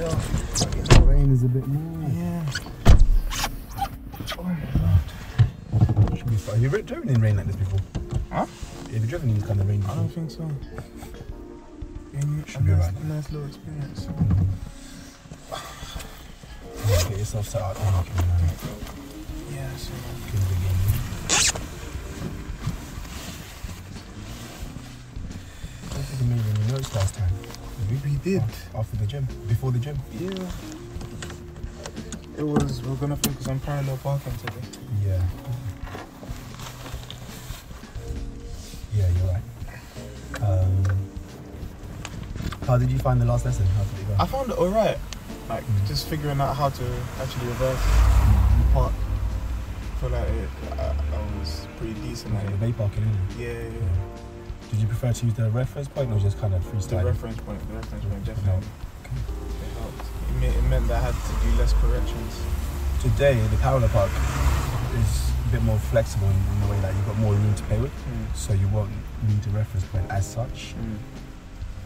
still. The rain is a bit more. Yeah. Oh my god. Should be fine. Have you driven in rain like this before? Huh? Have you driven in this kind of rain before? I don't think so. Should be alright. Nice little experience. Get yourself set up. Yeah, so. What did you make any notes last time? We did. After the gym? Before the gym? Yeah. It was, we're gonna focus on parallel parking today. Yeah. Yeah, you're right. How did you find the last lesson? How did it go? I found it alright. Like, just figuring out how to actually reverse the park. I feel like I was pretty decent at The it. bay parking, isn't it? Yeah. Did you prefer to use the reference point or just kind of freestyle? The reference point definitely. It helped. It meant that I had to do less corrections. Today, the parallel park is a bit more flexible in the way that you've got more room to play with, so you won't need a reference point as such.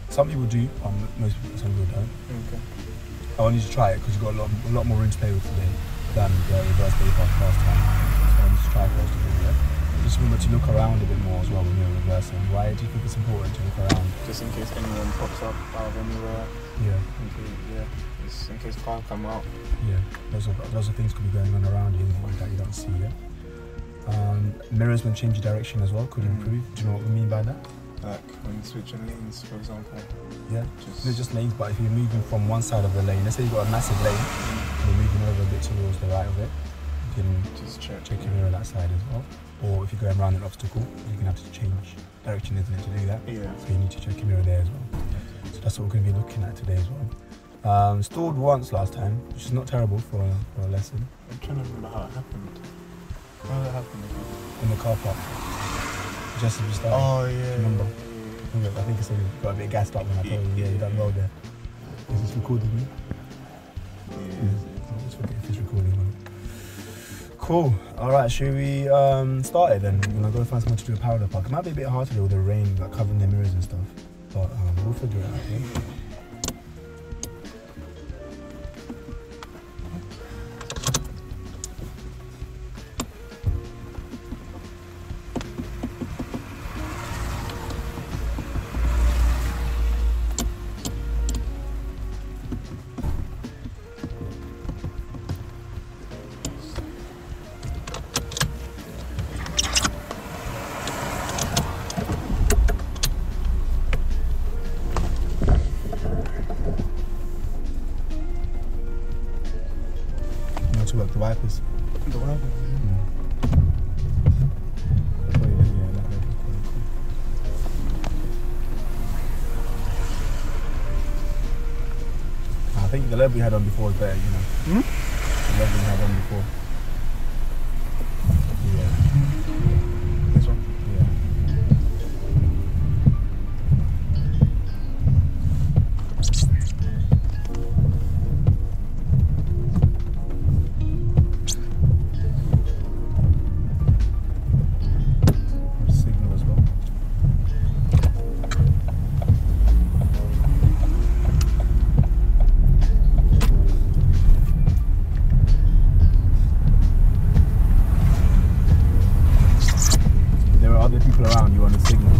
Some people do, some people don't. Okay. I wanted to try it because you've got a lot more room to play with today than the reverse bay park last time. So I wanted to try first to do it. Just remember to look around a bit more as well when you're reversing. Why do you think it's important to look around? Just in case anyone pops up out of anywhere. Yeah. Just in case cars come out. Yeah. Lots of things could be going on around you that you don't see. Yeah. Mirrors when change your direction as well could improve. Do you know what we mean by that? Like when switching lanes, for example. Yeah. Not just lanes, but if you're moving from one side of the lane, let's say you've got a massive lane, and you're moving over a bit towards the right of it, you can just check your mirror that side as well. Or if you're going around an obstacle, you're going to have to change direction, isn't it, to do that? Yeah. So you need to check your mirror there as well. So that's what we're going to be looking at today as well. Stalled once last time, which is not terrible for a lesson. I'm trying to remember how it happened. How did it happen again? In the car park. Just as we started. Oh, yeah. Remember? I think it's got a bit gassed up when I told you, you done well there. Is this recording me? Yeah. Just forget if it's recording me. Cool. Alright, should we start it then? We're going to go find someone to do a parallel park. It might be a bit hard to do with the rain, like covering the mirrors and stuff. But we'll figure it out, yeah? To work the wipers. The wipers? I think the level we had on before was better, you know. The level we had on before. Yeah. This one? Yeah. Other people around you on the signal.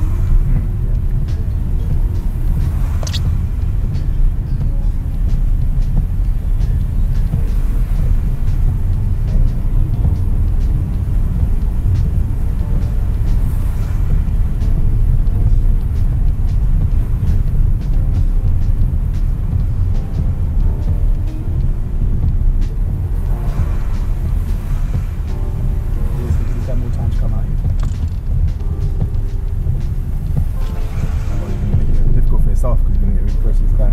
Is there more time to come out here? Yourself because you're going to get really close to the sky.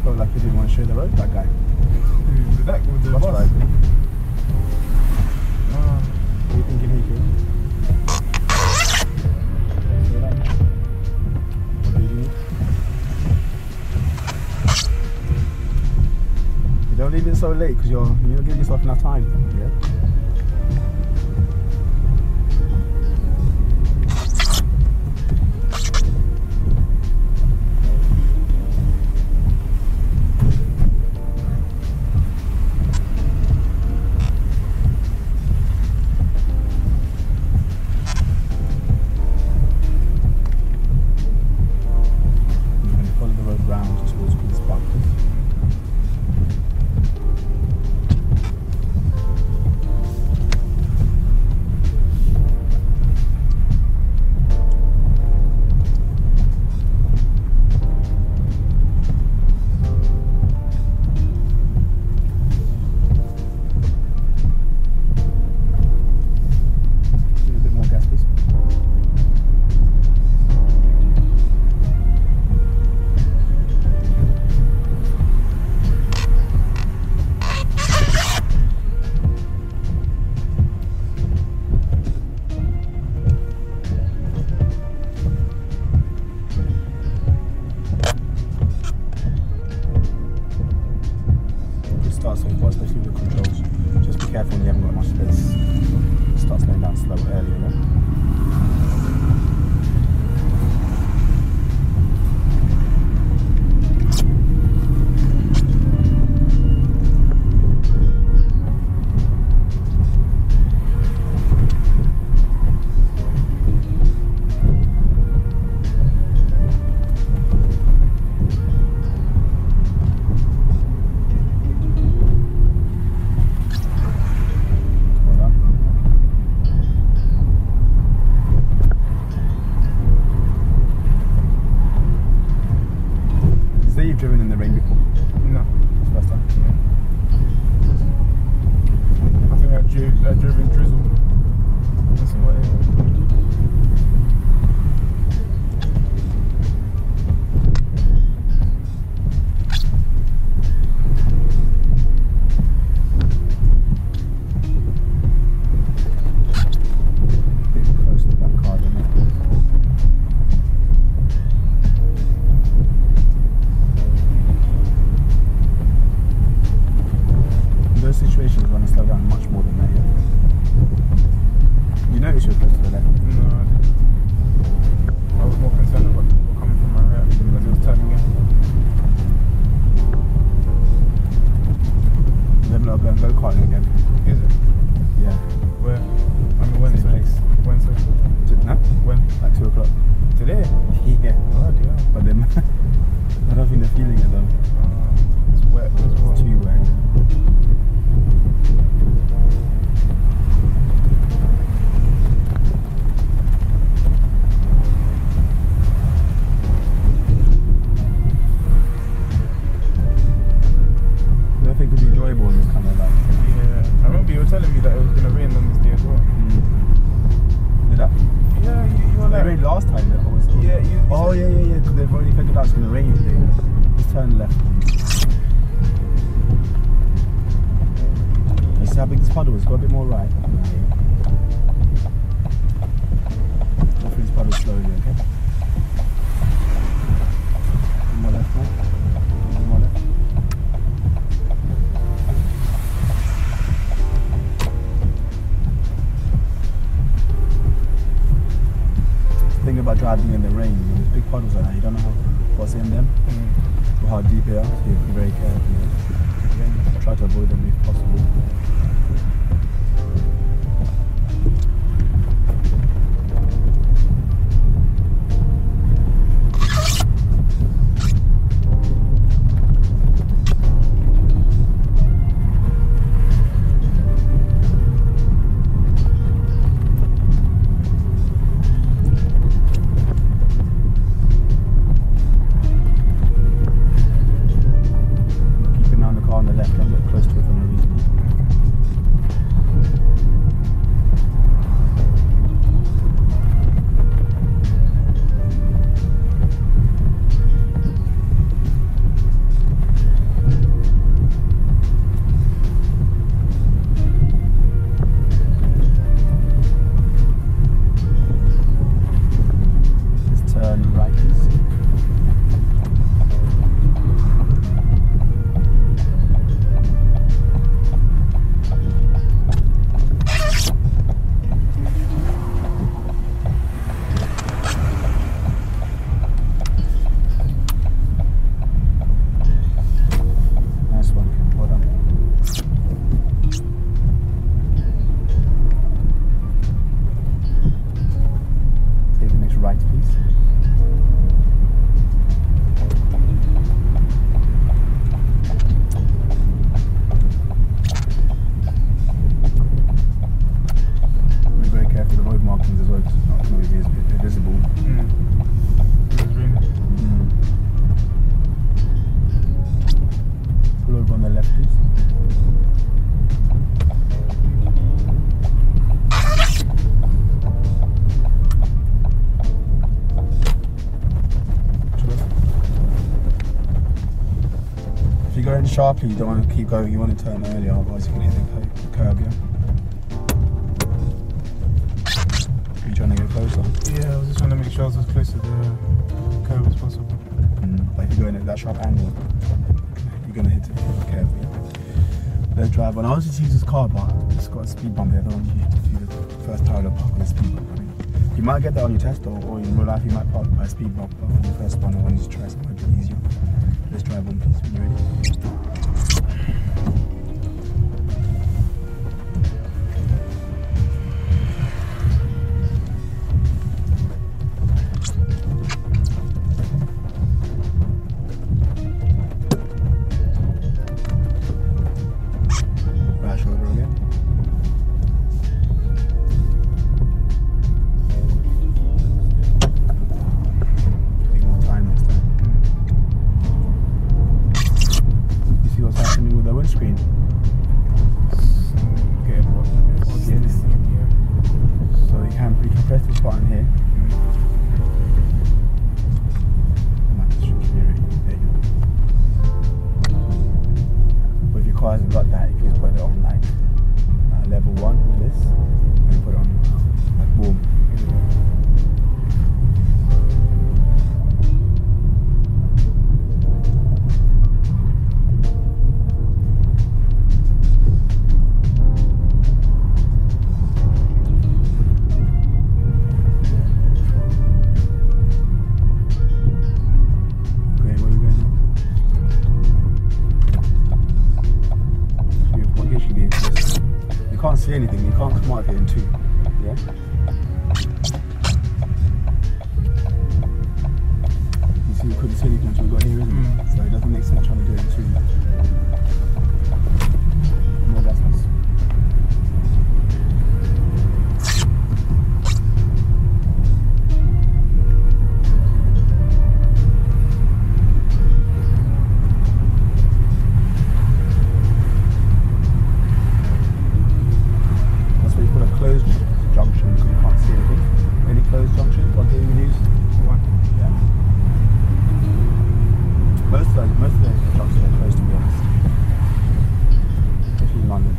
Felt like he didn't want to share the road, that guy. With the bus bus? driver. What are you thinking here, Kieran? What do you need? Don't leave it so late because you're giving yourself enough time. Yeah. start so far, especially with the controls. Just be careful when you haven't got much space. Start slowing down slow earlier, right? You've driven in the rain before? No. It's the first time? Yeah. I think I drove in drizzle. That's about it. Close to that car, isn't it? Those situations you want to slow down much more than that, yeah? You notice you're close to the left? No, I didn't. I was more concerned about people coming from my right because it was turning in. Then I'll go and go-karting again. Is it? Yeah. Where? I mean, Wednesday. Same place. Wednesday. No? When? At 2 o'clock. Today? Yeah. Oh, dear. But then, I don't think they're feeling it though. It's wet as well. It's too wet. I don't think it would be enjoyable in this kind of like. Yeah. I remember you were telling me that it was going to rain on this day as well. Did that? Yeah, you were It like... rained last time. Yeah, you Oh said- yeah. Because they've already figured out it's going to rain today. Just turn left. You see how big this puddle is? Go a bit more right. Go through this puddle slowly, okay? More left, right? More left. The thing about driving in the rain, when there's big puddles like that, you don't know what's in them or how deep they are, so you have to be very careful. Try to avoid them if possible. Keep an eye on the car on the left, don't get close to it for no reason. Just turn right, please. Nice one, Kim. Well done. Take the next right, please. Be very careful of the road markings as well, because it's not going to be visible. It was raining. Pull over on the left, please. If you're going sharply, you don't want to keep going, you want to turn earlier, otherwise you're going to hit the curb, yeah? Are you trying to get closer? Yeah, I was just trying to make sure I was as close to the curb as possible. But if you're going at that sharp angle, you're going to hit the curb, yeah? Let's drive on. I was just use this car, but it's got a speed bump here. I don't want you to do the first parallel park with a speed bump. I mean, you might get that on your test, or in real life you might park by a speed bump, but on your first one I want you to try something a bit easier. Let's drive on, please, when you're ready. Hasn't got that, you can just put it on like level 1 with this, and put it on like boom. You can't see anything, you can't come out here in 2, yeah? You see, we couldn't see anything until we got here, isn't it? So it doesn't make sense trying to do it in 2. No, that's nice. Closed junction because you can't see anything. Any closed junction? What do you use? One. Yeah. Most of the junctions are closed, to be honest. Especially in London.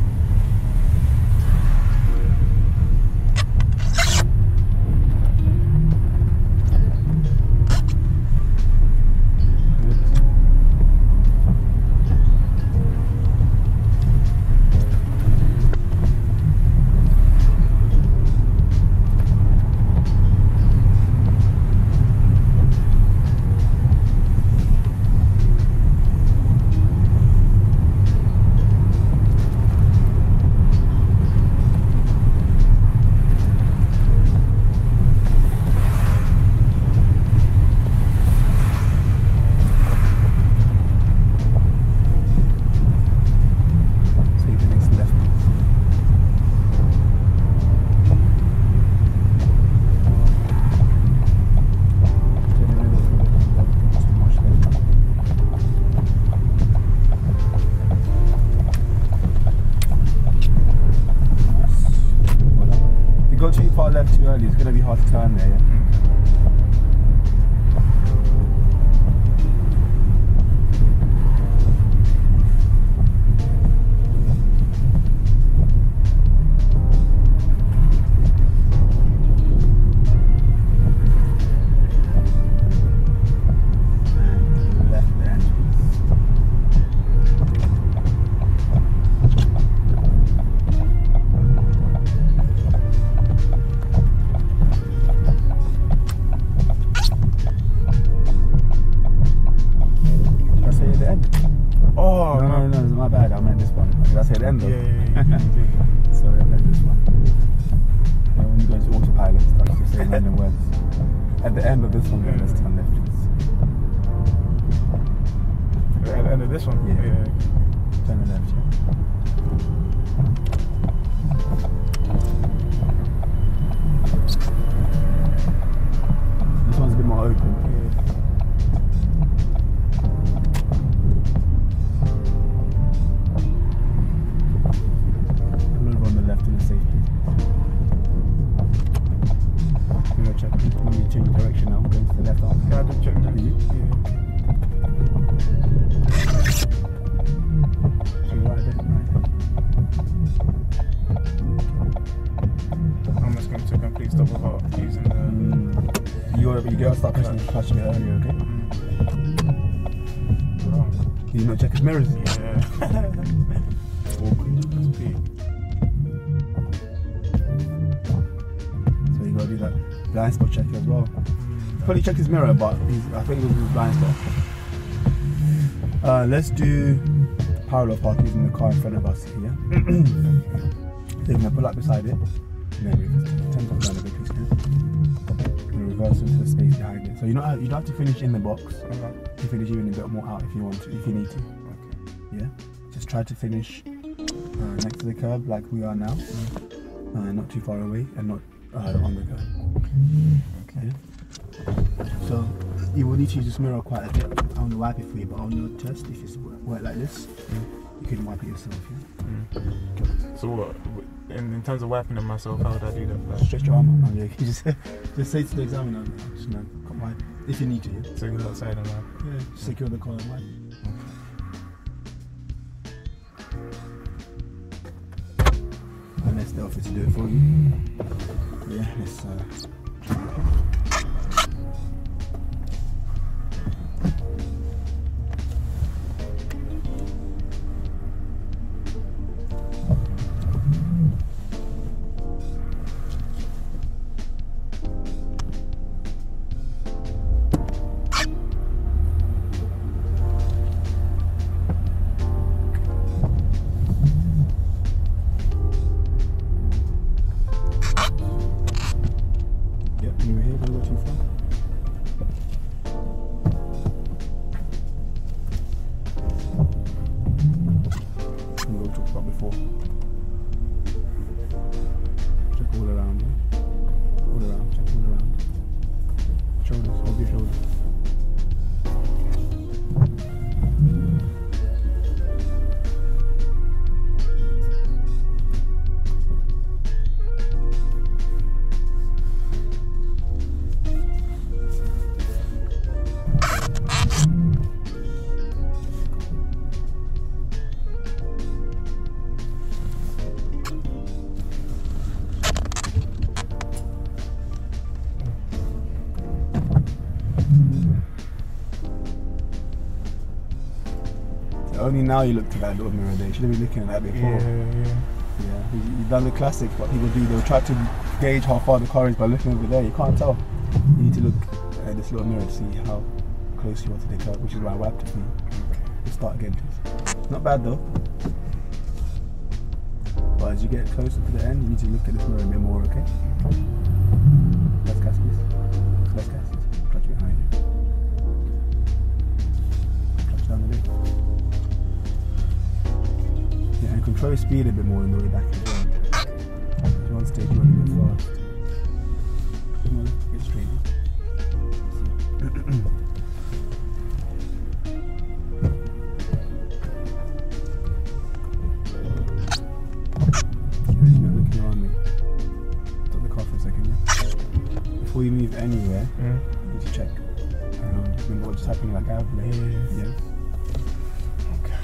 Too far left too early, it's going to be hard to turn there, yeah? Oh, no, it's my bad. I meant this one. Did I say the end though? Yeah. Sorry, I meant this one. Yeah, when you go into autopilot, it starts to say random words. At the end of this one, let's turn left. At the end of this one? Yeah. Turn left, yeah. This one's a bit more open. Change direction now, going to the left arm. Yeah, I did check that. So right there, I'm just going to complete stop without using the... You get to start pushing the clutch a bit earlier, okay? Wrong. You not check his mirrors? Yeah. All blind spot checker as well. Probably check his mirror, but I think it was his blind spot. Let's do parallel park using the car in front of us here. So you're going to pull up beside it, and then reverse 10 times down a bit, please. And reverse into the space behind it. So you don't have to finish in the box. You finish even a bit more out if you want to, if you need to. Yeah. Just try to finish next to the curb like we are now. Not too far away and not on the curb. Okay. So you will need to use this mirror quite a bit. I want to wipe it for you, but on your chest, if it's wet like this, you can wipe it yourself. Yeah? So in terms of wiping it myself, how would I do that? Like, stretch your arm out. You just say to the examiner, just come wipe if you need to. Yeah? So you go outside and wipe. Yeah, secure the car and wipe. And that's the offer to do it for you. Yeah, let's only now you look to that little mirror there. You should have been looking at that before. Yeah. You've done the classic, what people do, they'll try to gauge how far the car is by looking over there. You can't tell. You need to look at this little mirror to see how close you are to the curb, which is why I wiped it for you. We'll start again, please. Not bad though. But as you get closer to the end, you need to look at this mirror a bit more, okay? Let's cast this. Let's cast this. Clutch behind you. Clutch down a bit. Yeah, and control your speed a bit more on the way back as well. If you want to stay going a bit fast. Come on, get straight. Before you move anywhere, you need to check around. Remember what's happening like out there? Yeah. Okay.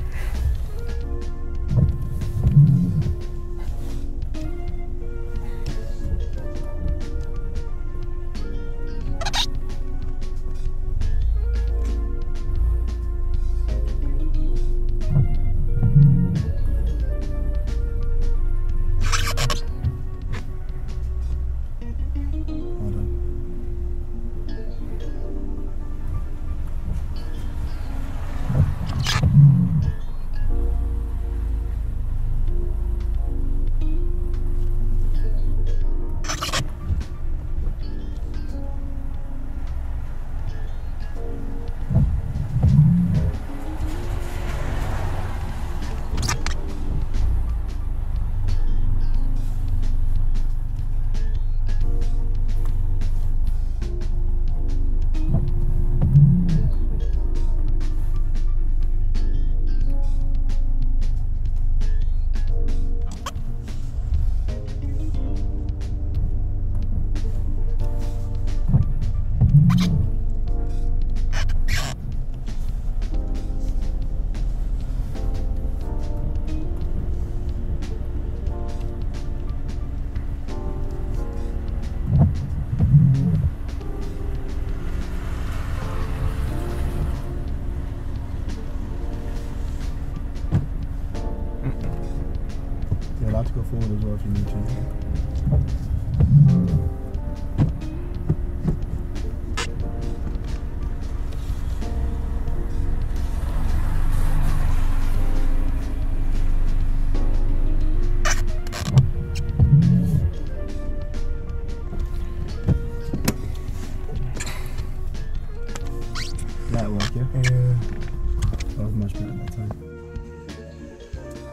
You're allowed to go forward as well if you need to.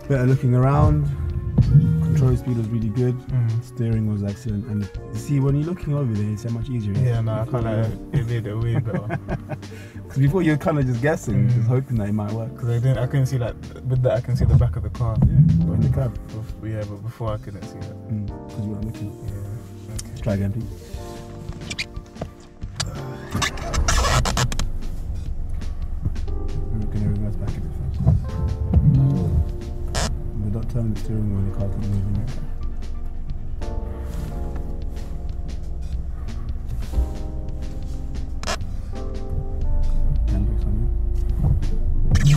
better looking around. Control speed was really good. Steering was excellent. And you see, when you're looking over there, it's so much easier. Yeah, no, I kind of it made it way better. Because before you're kind of just guessing, just hoping that it might work. Because I couldn't see like with that I can see the back of the car. Yeah, but in the cab. Yeah, but before I couldn't see that. Because you weren't looking. Yeah. Okay. Let's try again, please. We're going to reverse back a bit first. We're not turning the steering wheel, the car keeps moving. Handbrakes on you.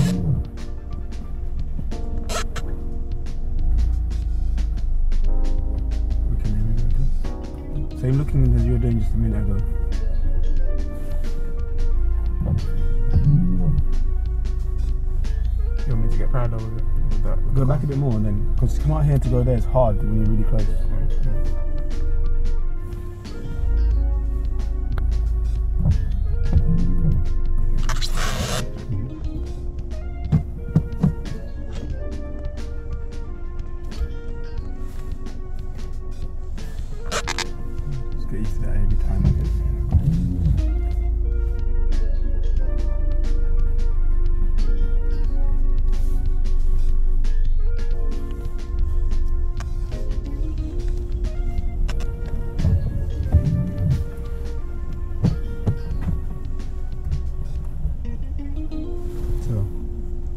Same looking as you were doing just a minute ago. You want me to get parallel with it? With that? Go back a bit more and then, because to come out here to go there is hard when you're really close. Just get used to that every time.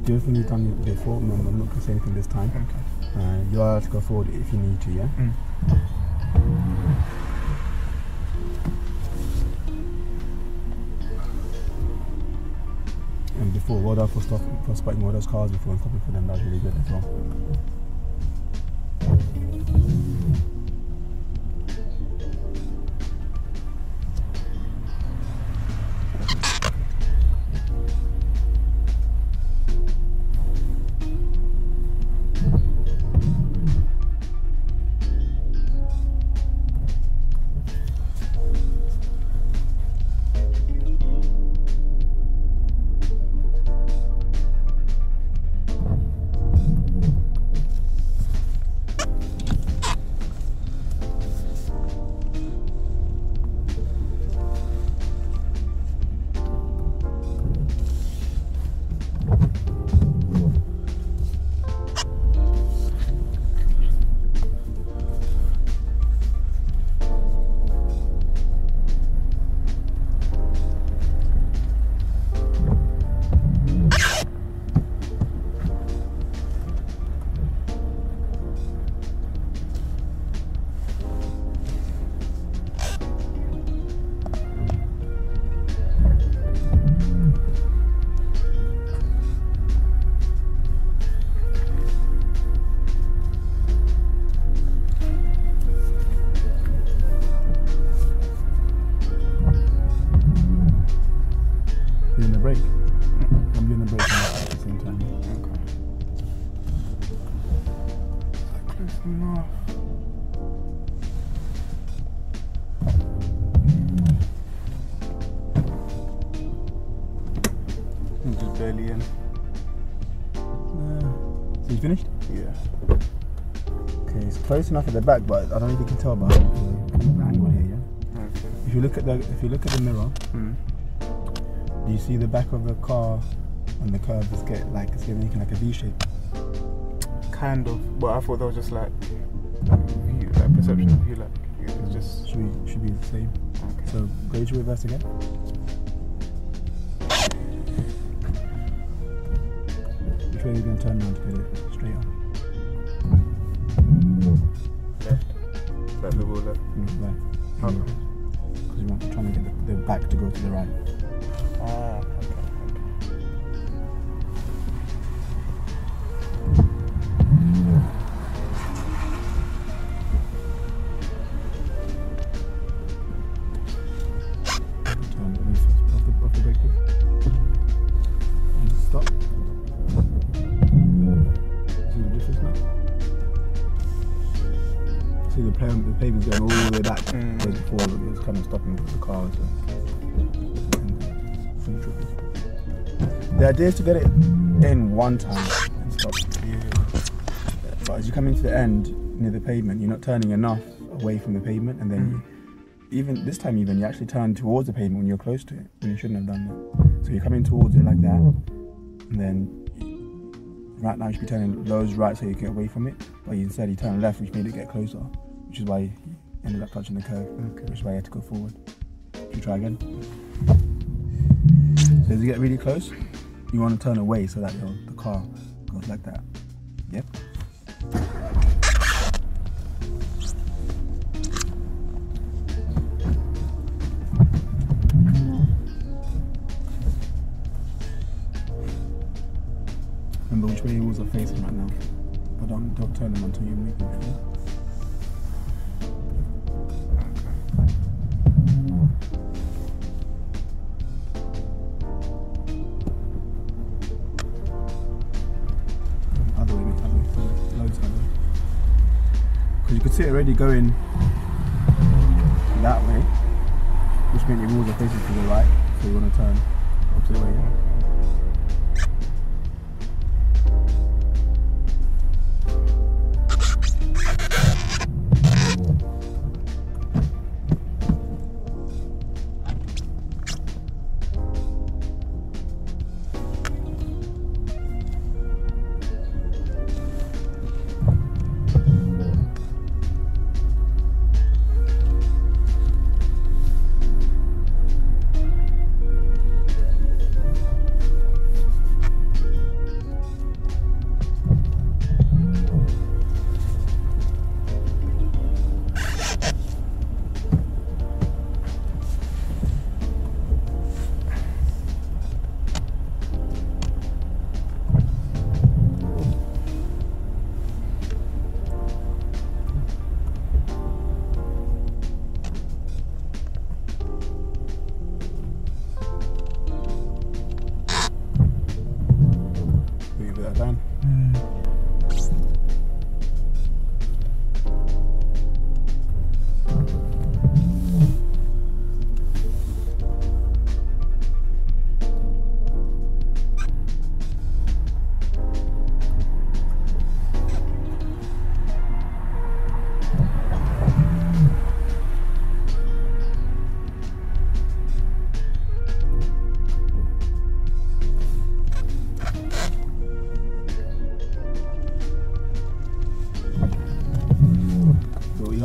Do everything you've done before. No, I'm not going to say anything this time. Okay. You're allowed to go forward if you need to, yeah? And before, well done for spotting all those cars before and stopping for them. That was really good as well. You're in the brake. I'm doing the brake at the same time. Okay. Close enough. I'm just barely in. So you finished? Yeah. Okay, it's close enough at the back, but I don't know if you can tell by the angle here. Yeah. Okay. If you look at the mirror, do you see the back of the car on the curve is getting like a V shape? Kind of, but I thought that was just like view, like perception of view, like it's just should be the same. Okay. So go to reverse again. Which way are you going to turn around to get it straight on? left, like the wheel left. Right. How come? Because you're trying to get the back to go to the right. Ah, okay. Off the brake, please. And stop. See the difference now? See the pavement's going all the way back. Whereas before it was kind of stopping the car. The idea is to get it in one time and stop. Yeah. But as you come into the end near the pavement, you're not turning enough away from the pavement, and then even this time you actually turn towards the pavement when you're close to it, when you shouldn't have done that. So you're coming towards it like that, and then right now you should be turning loads right so you get away from it, but instead you turn left, which made it get closer, which is why you ended up touching the curb, which is why you had to go forward. Should we try again? So as you get really close, you want to turn away so that the car goes like that. Yep. Remember which way your wheels are facing right now, but don't turn them until you're moving. Other way, loads other way. Because you could see it already going that way, which means your wheels are facing to the right, so you want to turn opposite way. Yeah? Down.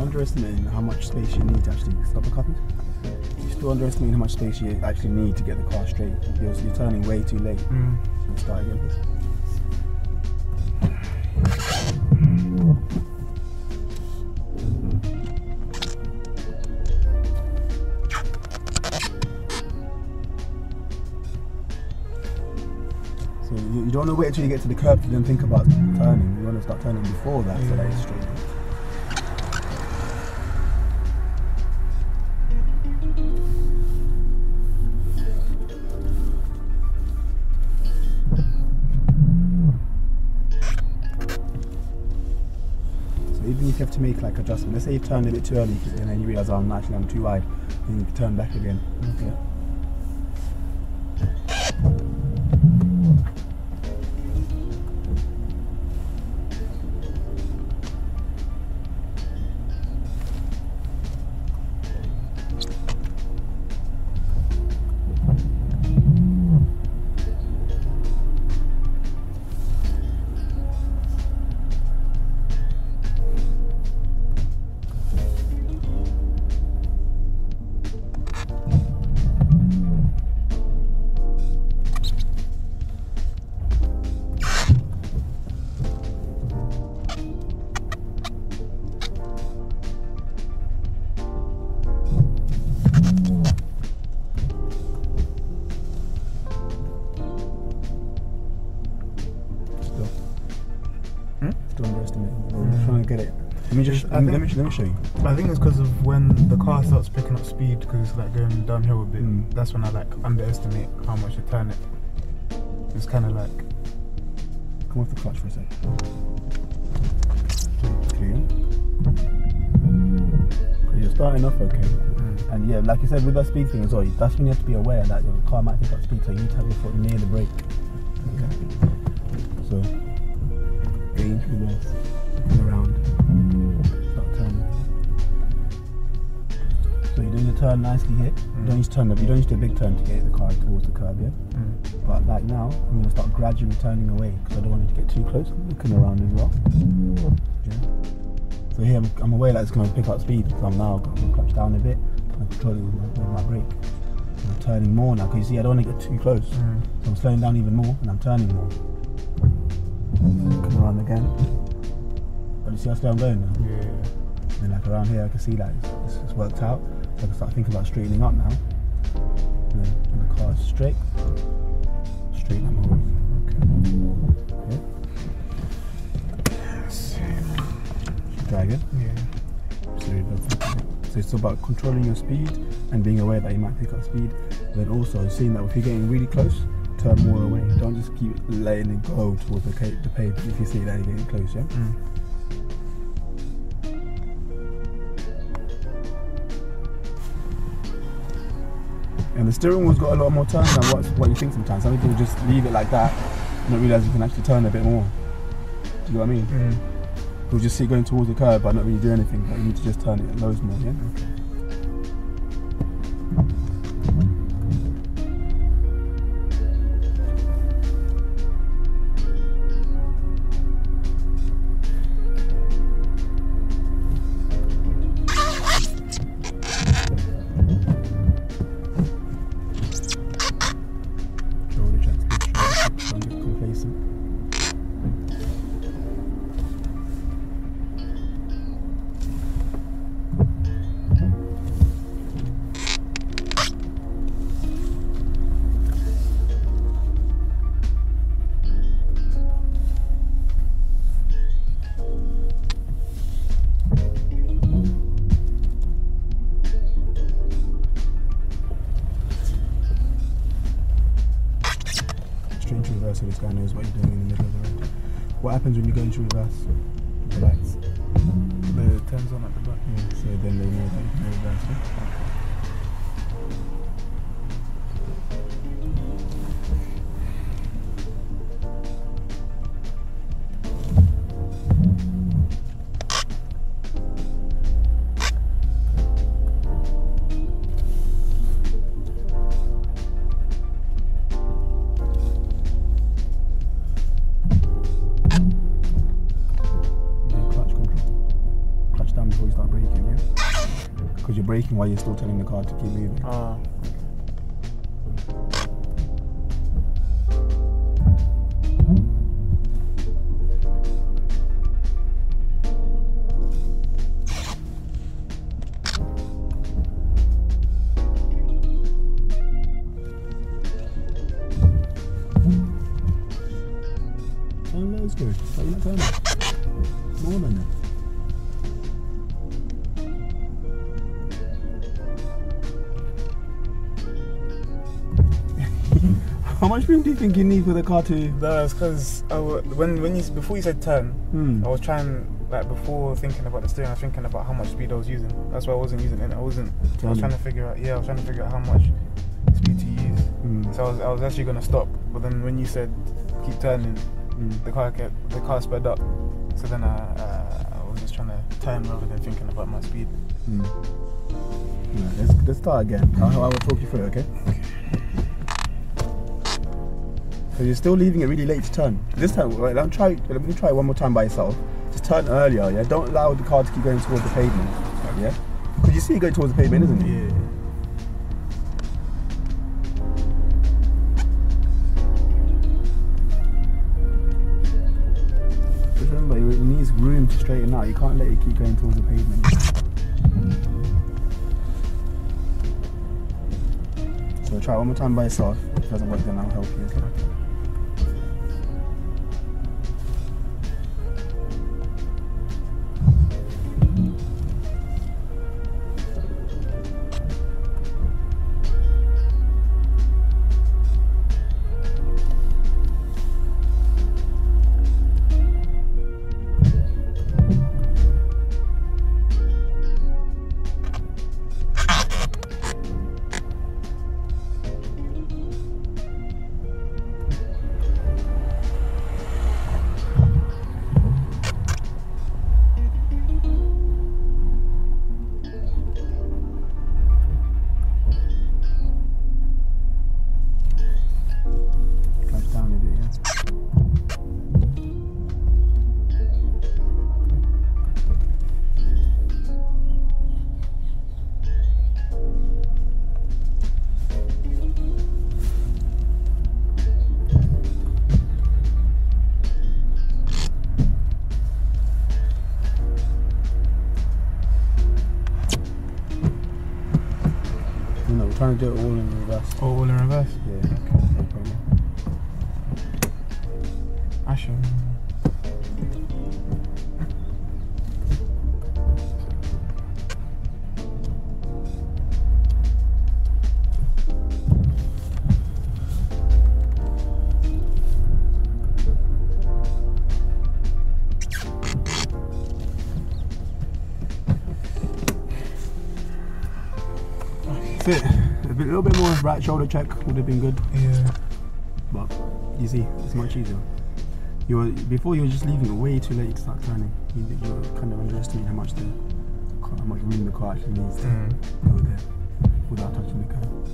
Underestimating how much space you need to actually stop the copies. You're still underestimating how much space you actually need to get the car straight. You're turning way too late. Let's start again, please. So you don't want to wait until you get to the curb to then think about turning. You want to start turning before that so that it's straight. Even if you have to make like adjustment, let's say you turned a bit too early and then you realise, oh, I'm too wide, then you can turn back again. Okay. Still underestimating. I'm trying to get it. Let me show you. I think it's because of when the car starts picking up speed, because it's like going downhill a bit. That's when I like underestimate how much you turn it. It's kind of like. Come off the clutch for a sec. Clear. You're starting off okay. And yeah, like you said, with that speed thing as well, that's when you have to be aware that your car might pick up speed, so you need to have your foot near the brake. Okay. So, range reverse. turn nicely here. You don't need to turn you don't need to do a big turn to get the car towards the curb, yeah? But like now, I'm going to start gradually turning away because I don't want it to get too close. I'm looking around as well. Yeah. So here I'm aware that it's going to pick up speed, so I'm now going to clutch down a bit. I'm controlling with my brake. I'm turning more now because you see I don't want to get too close. So I'm slowing down even more and I'm turning more. Looking around again. But you see how slow I'm going now? Yeah. And like around here I can see that it's worked out. So I can start thinking about straightening up now. And the car is straight. Straighten up my wheels. Okay. Try again? Yeah. So it's about controlling your speed and being aware that you might pick up speed. Then also seeing that if you're getting really close, turn more away. Don't just keep letting it go towards the pavement if you see that you're getting close, yeah? And the steering wheel's got a lot more turn than what you think sometimes. Some people just leave it like that and not realise you can actually turn a bit more. Do you know what I mean? You'll just see it going towards the curb but not really do anything, but you need to just turn it loads more, yeah? Okay. So this guy knows what you're doing in the middle of the road. What happens when you go into reverse? The lights. It turns on at the back. Yeah, so then they know that you can reverse. Yeah? Because you're braking while you're still telling the car to keep moving. Oh, that's good. How you turn it? More than that. How much room do you think you need for the car to? No, it's because before you said turn, I was trying, like, before thinking about the steering, I was thinking about how much speed I was using. That's why I wasn't using it. I was trying to figure out. Yeah, I was trying to figure out how much speed to use. So I was actually gonna stop, but then when you said keep turning, the car sped up. So then I was just trying to turn rather than thinking about my speed. Yeah, let's start again. I will talk you through, okay? So you're still leaving it really late to turn. This time, right, let me try it one more time by yourself. Just turn earlier, yeah? Don't allow the car to keep going towards the pavement, yeah? Because you see it going towards the pavement, isn't it? Yeah. Just remember, it needs room to straighten out. You can't let it keep going towards the pavement. So try it one more time by yourself. If it doesn't work, then I'll help you, okay? trying to do it all in reverse. Oh, all in reverse? Yeah. Okay, no problem. I should. That's it. A little bit more right shoulder check would have been good. Yeah. But you see, it's much easier. Before you were just leaving it way too late to start turning. You were kind of underestimating how much room the car actually needs to go there without touching the curb.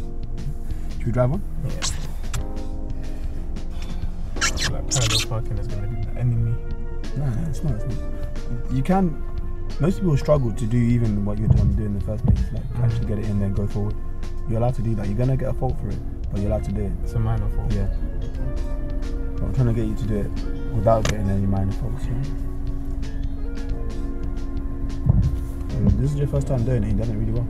Should we drive on? Yeah. Like parallel parking is gonna be the enemy. No, it's not. You can. Most people struggle to do even what you're doing in the first place, like actually get it in there and go forward. You're allowed to do that. You're gonna get a fault for it, but you're allowed to do it. It's a minor fault. Yeah. But I'm trying to get you to do it without getting any minor faults. Yeah? And this is your first time doing it. You've done it really well.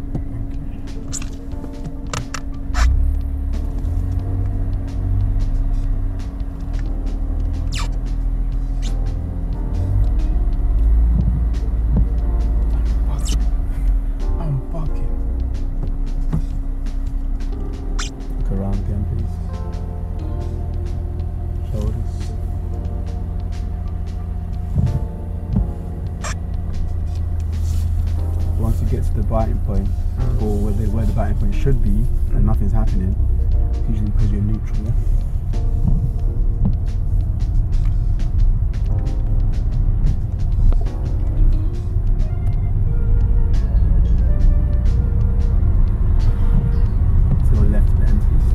Biting point, or where the biting point should be, and nothing's happening, usually because you're neutral. Yeah? So left of the entrance.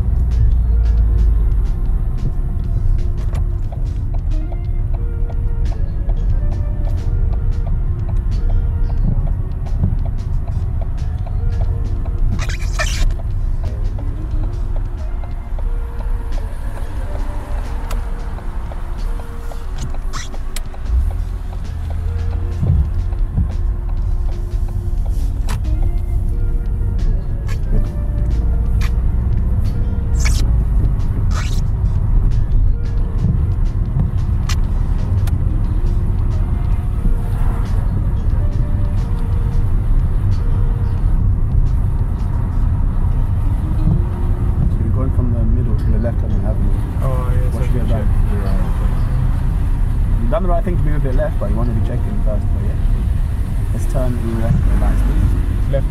Done the right thing to move a bit left, but you want to be checking first. But yeah, let's turn left and right speed. Left.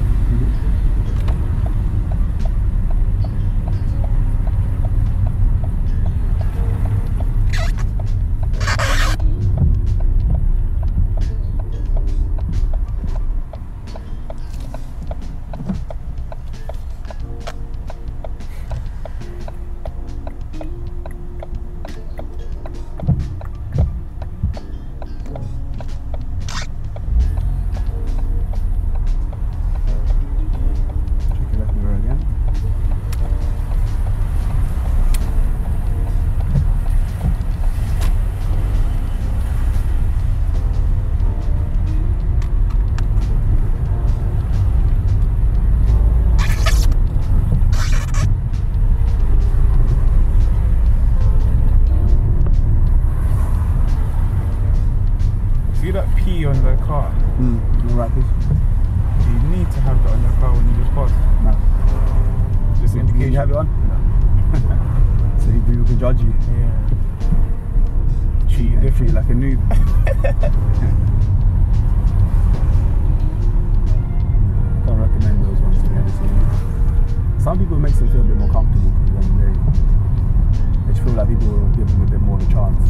See that P on the car? Alright, please. You need to have that on your car when you just pass. No. Just indication. You have it on? No. So people can judge you. Yeah. Treat They treat you like a noob. Can't recommend those ones to be honest with you. Some people it makes them feel a bit more comfortable because then they just feel like people will give them a bit more of a chance.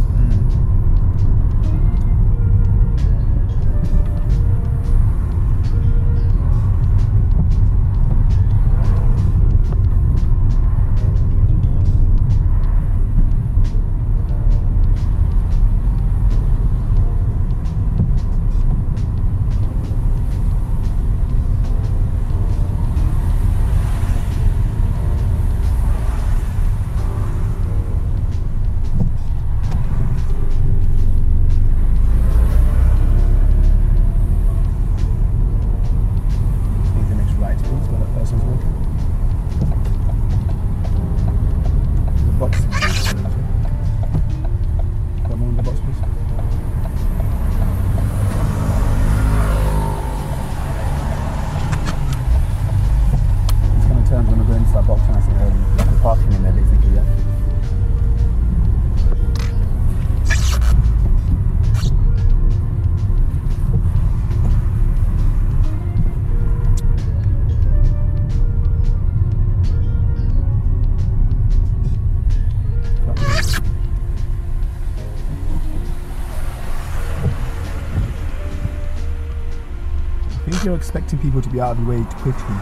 think you're expecting people to be out of the way quickly.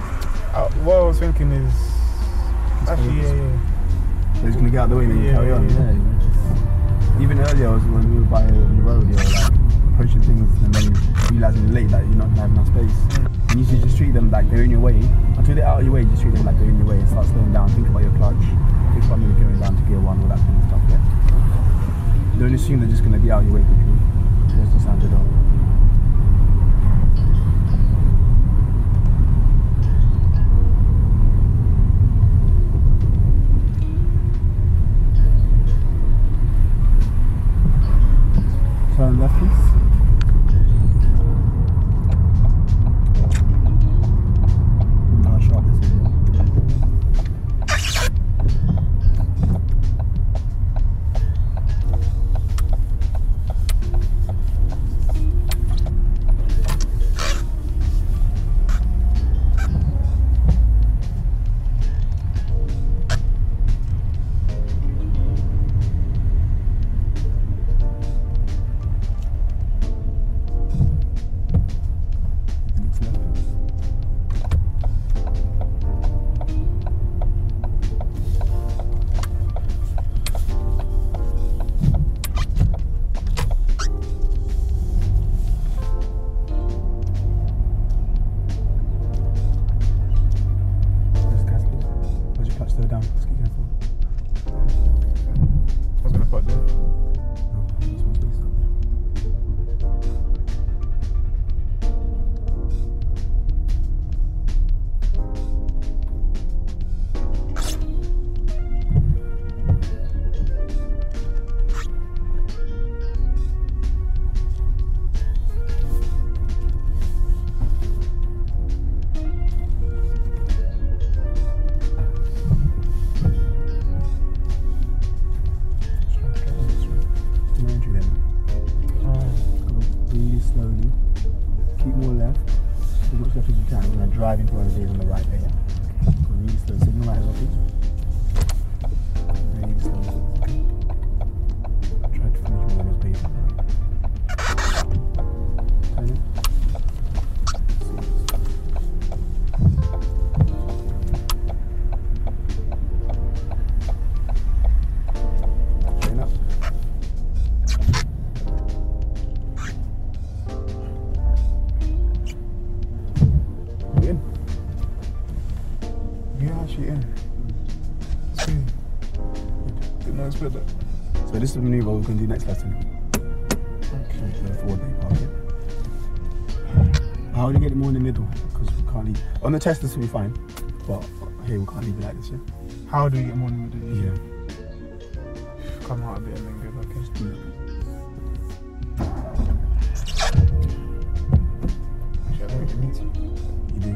What I was thinking is actually, yeah. So he's gonna get out of the way and then you carry on. Yeah. Even earlier, when we were by the road, you were like approaching things and then realizing late that you're not gonna have enough space. You need to just treat them like they're in your way. Until they're out of your way, just treat them like they're in your way and start slowing down. Think about your clutch. Think about maybe going down to gear 1, all that kind of stuff. Yeah. Don't assume they're just gonna be out of your way quickly. Just to sound good out. Turn left, please. How sharp this is. Drive into one of the days on the right there, yeah? So really slow, signal light is off it. Really slow, okay? Try to finish one of those bases. Turn it. Straighten up. So this is the maneuver we're going to do next lesson. Okay. The forward bay park, yeah? How do you get it more in the middle? Because we can't leave. On the test this will be fine, but here we can't leave it like this, yeah? How do you get more in the middle? Yeah. Come out a bit and then go back in. Actually, I don't really need to. You do?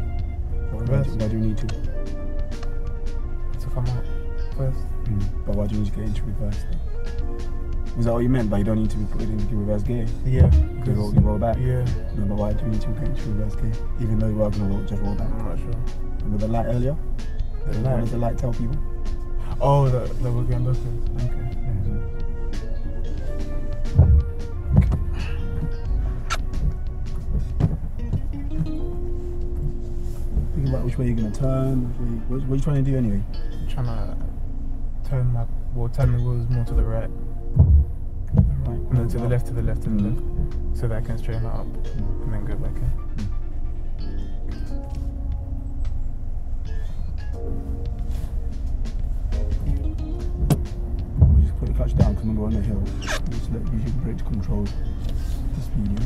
Why do you need to? To come out first. But why do you need to get into reverse then? Was that what you meant? But you don't need to be put into reverse gear? Yeah. You roll back? Yeah. No, but why do you need to get into reverse gear? Even though you are going to just roll back? I'm not sure. Remember the light earlier? What does the light tell people? Oh, that we're going backwards. Okay. Think about which way you're going to turn. What are you trying to do anyway? I'm trying to turn the wheels more to the right. Right. And then to the left, to the left, to the left. So that I can straighten it up and then go back in. We just put the clutch down because remember we're on the hill. Just let use your brake to control the speed, yeah?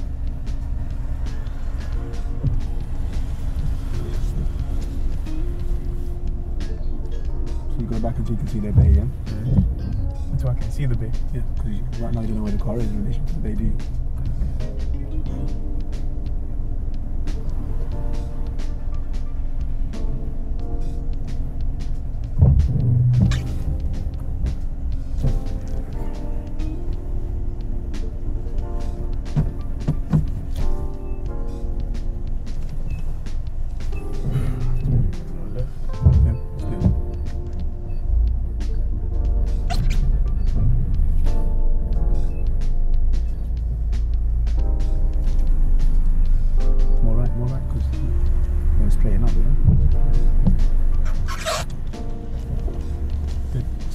So you go back until you can see their bay, yeah? Until I can see the bay? Yeah, because right now you don't know where the car is in relation to the bay, do you?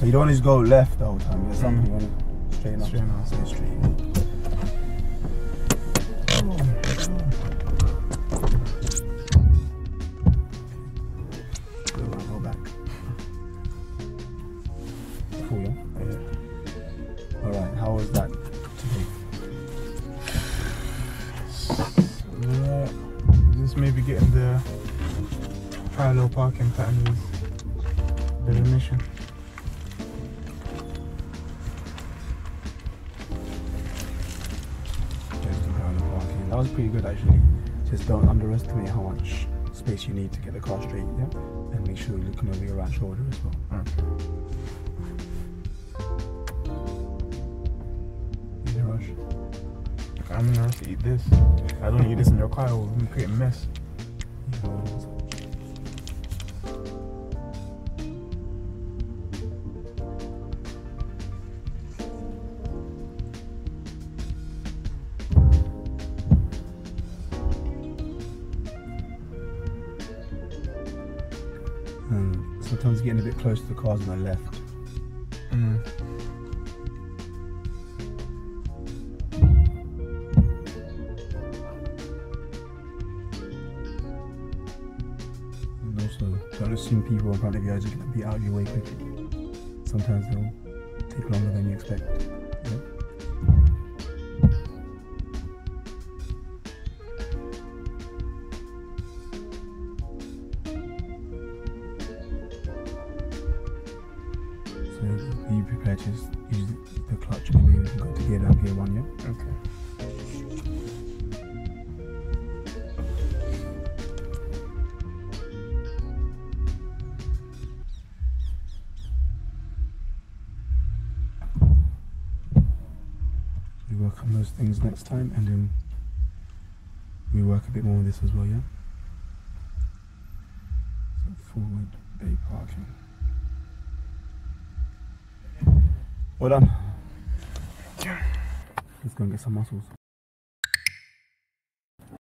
So you don't want to just go left the whole time. There's something you want to straighten up. Straighten out. Stay straight. Go back. Cool, yeah? Alright, how was that today? Just maybe getting the parallel parking pattern with the remission. Just the parallel parking. That was pretty good actually. Just don't underestimate how much space you need to get the car straight, yeah? And make sure you're looking over your right shoulder as well. In a rush. I'm in a rush to eat this. I don't eat this in your car, it will create a mess. Sometimes getting a bit close to the cars on the left. And also, don't assume people in front of you are just going to be out of your way quickly. Sometimes they'll take longer than you expect. Yeah? Be prepared to use the clutch. Maybe we can go to gear down, gear 1, yeah? Okay. We work on those things next time, and then we work a bit more on this as well, yeah? So forward bay parking. Well done. Let's go and get some muscles.